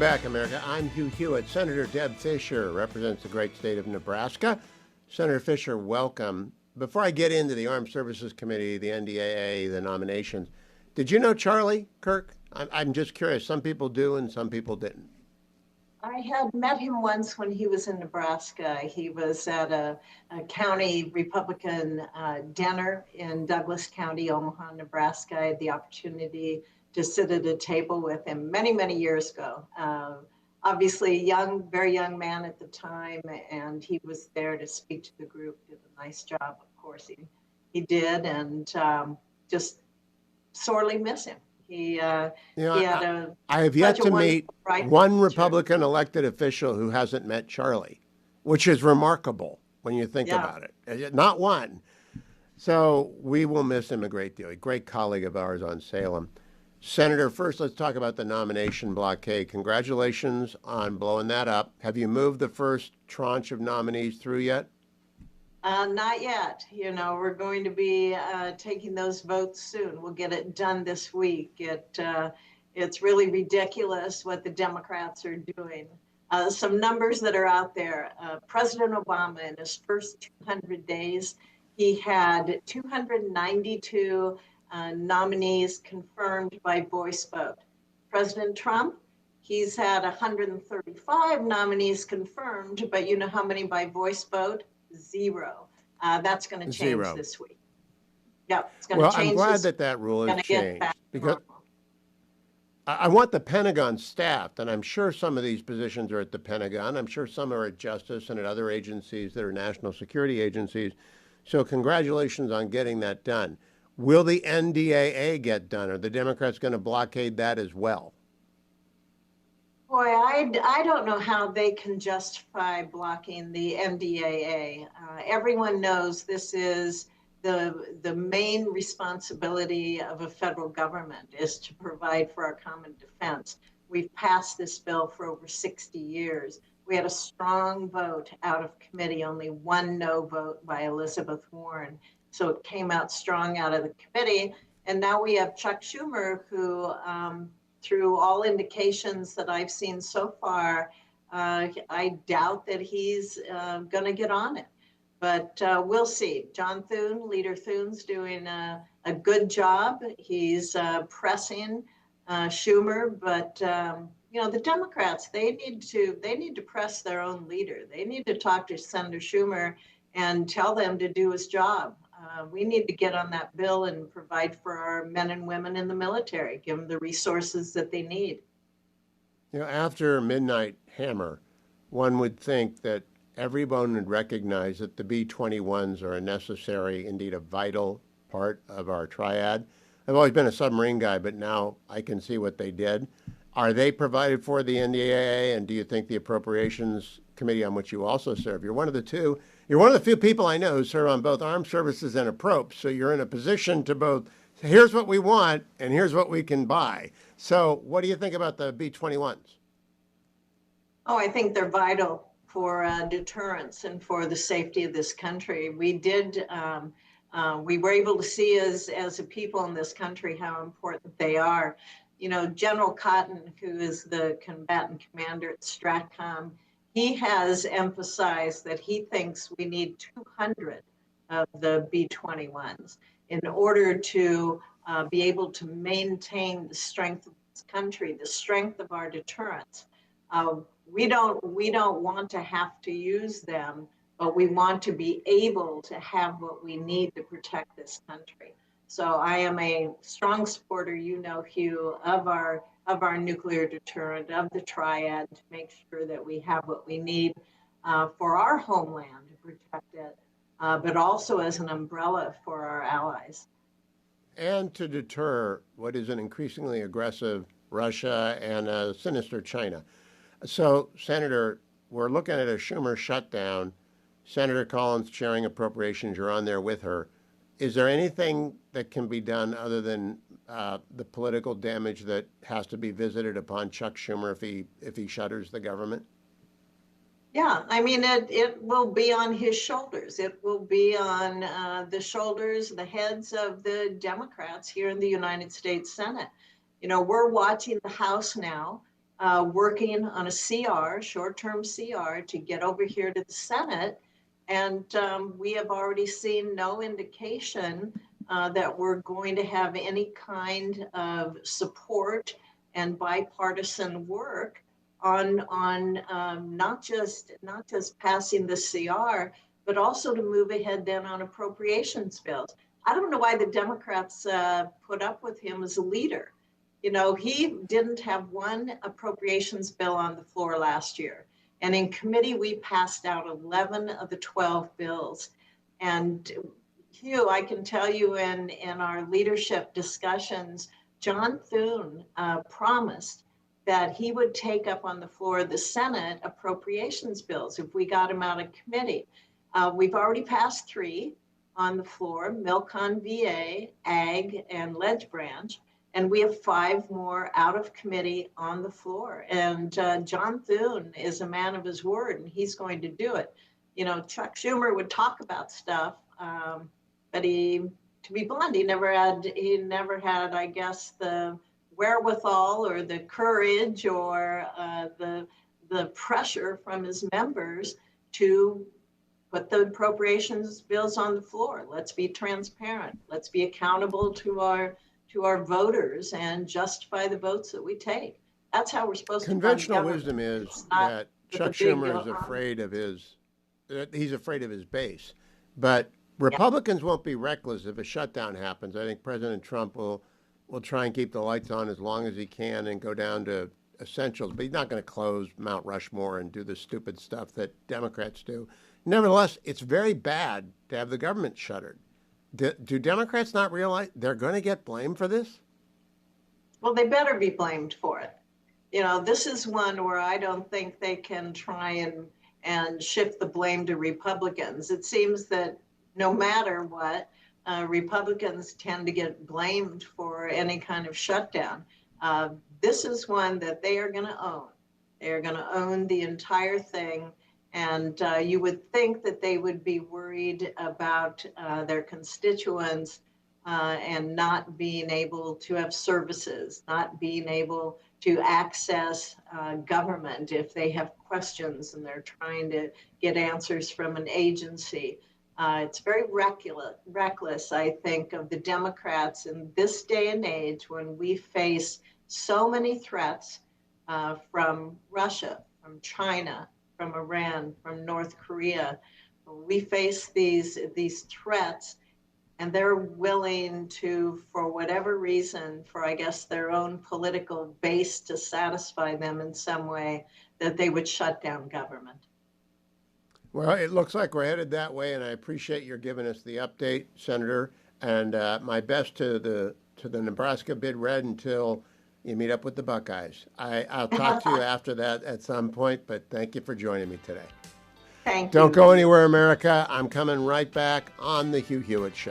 back, America. I'm Hugh Hewitt. Senator Deb Fisher represents the great state of Nebraska. Senator Fisher, welcome. Before I get into the Armed Services Committee, the NDAA, the nominations, did you know Charlie Kirk? I'm just curious. Some people do and some people didn't. I had met him once when he was in Nebraska. He was at a county Republican dinner in Douglas County, Omaha, Nebraska. I had the opportunity to sit at a table with him many, many years ago. Obviously a young, very young man at the time, and he was there to speak to the group, did a nice job, of course he did, and just sorely miss him. He had I have yet to meet one Republican elected official who hasn't met Charlie, which is remarkable when you think about it. Not one. So we will miss him a great deal. A great colleague of ours on Salem. Senator, first let's talk about the nomination blockade. Congratulations on blowing that up. Have you moved the first tranche of nominees through yet? Not yet. You know, we're going to be taking those votes soon. We'll get it done this week. It's really ridiculous what the Democrats are doing. Some numbers that are out there. President Obama, in his first 200 days, he had 292 nominees confirmed by voice vote. President Trump, he's had 135 nominees confirmed, but you know how many by voice vote? 0. That's going to change this week. Yeah, it's going to change. Well, I'm glad that rule has changed because I want the Pentagon staffed, and I'm sure some of these positions are at the Pentagon. I'm sure some are at Justice and at other agencies that are national security agencies. So congratulations on getting that done. Will the NDAA get done? Are the Democrats going to blockade that as well? Boy, I don't know how they can justify blocking the NDAA. Everyone knows this is the main responsibility of a federal government is to provide for our common defense. We've passed this bill for over 60 years. We had a strong vote out of committee, only one no vote by Elizabeth Warren. So it came out strong out of the committee. And now we have Chuck Schumer, who, through all indications that I've seen so far, I doubt that he's going to get on it. But we'll see. John Thune, Leader Thune's doing a good job. He's pressing Schumer, but you know, the Democrats, they need to press their own leader. They need to talk to Senator Schumer and tell them to do his job. We need to get on that bill and provide for our men and women in the military, give them the resources that they need. You know, after Midnight Hammer, one would think that everyone would recognize that the B-21s are a necessary, indeed a vital part of our triad. I've always been a submarine guy, but now I can see what they did. Are they provided for the NDAA, and do you think the Appropriations Committee, on which you also serve, you're one of the few people I know who serve on both Armed Services and Approps, so you're in a position to both, here's what we want, and here's what we can buy. So what do you think about the B-21s? Oh, I think they're vital for deterrence and for the safety of this country. We were able to see as a people in this country how important they are. You know, General Cotton, who is the combatant commander at STRATCOM, he has emphasized that he thinks we need 200 of the B-21s in order to be able to maintain the strength of this country, the strength of our deterrence. We don't want to have to use them, but we want to be able to have what we need to protect this country. So I am a strong supporter, you know, Hugh, of our nuclear deterrent, of the triad, to make sure that we have what we need for our homeland to protect it, but also as an umbrella for our allies. And to deter what is an increasingly aggressive Russia and a sinister China. So, Senator, we're looking at a Schumer shutdown. Senator Collins chairing appropriations, you're on there with her. Is there anything that can be done other than the political damage that has to be visited upon Chuck Schumer if he shutters the government? Yeah, I mean, it will be on his shoulders. It will be on the shoulders, the heads of the Democrats here in the United States Senate. You know, we're watching the House now working on a CR, short-term CR, to get over here to the Senate. And we have already seen no indication that we're going to have any kind of support and bipartisan work on not just passing the CR, but also to move ahead then on appropriations bills. I don't know why the Democrats put up with him as a leader. You know, he didn't have one appropriations bill on the floor last year. And in committee, we passed out 11 of the 12 bills. And Hugh, I can tell you in our leadership discussions, John Thune promised that he would take up on the floor of the Senate appropriations bills if we got him out of committee. We've already passed 3 on the floor, Milcon VA, Ag, and Ledge Branch. And we have 5 more out of committee on the floor. And John Thune is a man of his word, and he's going to do it. You know, Chuck Schumer would talk about stuff, but he, to be blunt, he never had, I guess, the wherewithal or the courage or the pressure from his members to put the appropriations bills on the floor. Let's be transparent. Let's be accountable to our voters and justify the votes that we take. That's how we're supposed to. Conventional wisdom is that Chuck Schumer is afraid of he's afraid of his base. But Republicans won't be reckless if a shutdown happens. I think President Trump will try and keep the lights on as long as he can and go down to essentials. But he's not going to close Mount Rushmore and do the stupid stuff that Democrats do. Nevertheless, it's very bad to have the government shuttered. Do Democrats not realize they're going to get blamed for this? Well, they better be blamed for it. You know, this is one where I don't think they can try and shift the blame to Republicans. It seems that no matter what, Republicans tend to get blamed for any kind of shutdown. This is one that they are going to own. They are going to own the entire thing. And you would think that they would be worried about their constituents and not being able to have services, not being able to access government if they have questions and they're trying to get answers from an agency. It's very reckless, I think, of the Democrats in this day and age when we face so many threats from Russia, from China, from Iran, from North Korea. We face these threats, and they're willing to, for whatever reason, for I guess their own political base to satisfy them in some way, that they would shut down government. Well, it looks like we're headed that way, and I appreciate your giving us the update, Senator. And my best to the Nebraska Bid Red until you meet up with the Buckeyes. I'll talk to you after that at some point, but thank you for joining me today. Thank you. Don't go anywhere, America. I'm coming right back on the Hugh Hewitt Show.